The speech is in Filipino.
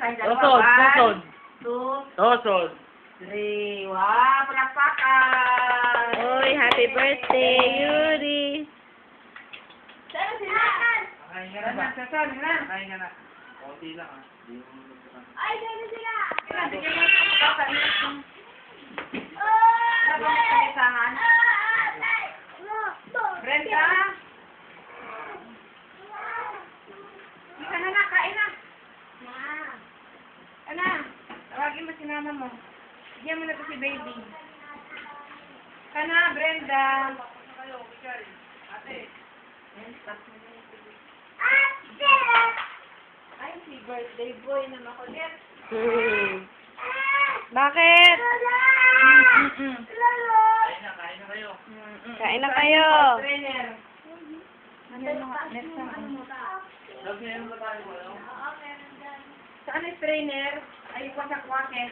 Tayong dalawa. Tosod, tosod. 1, 2, Tosod. 3. Wow, palakpakan! Uy, happy birthday, Yuri. Saan sila? Kain ka na ba? Saan na? Kain ka na. Konti lang ah. Di mo Ay, saan sila? Bigyan mo ito. Ano ba may kamisahan? Brenda? Isa na na, kain na. Ana, tawagin mo si mama mo. Bigyan mo na to si baby. Kana, Brenda. Ate. Ay, si birthday boy na makulit. Bakit? Kain na kayo. Kain na kayo. Trainer. Ano nga? Next time. Sabi na ba tayo wala? Saan yung trainer? Ay, wasak-wakin.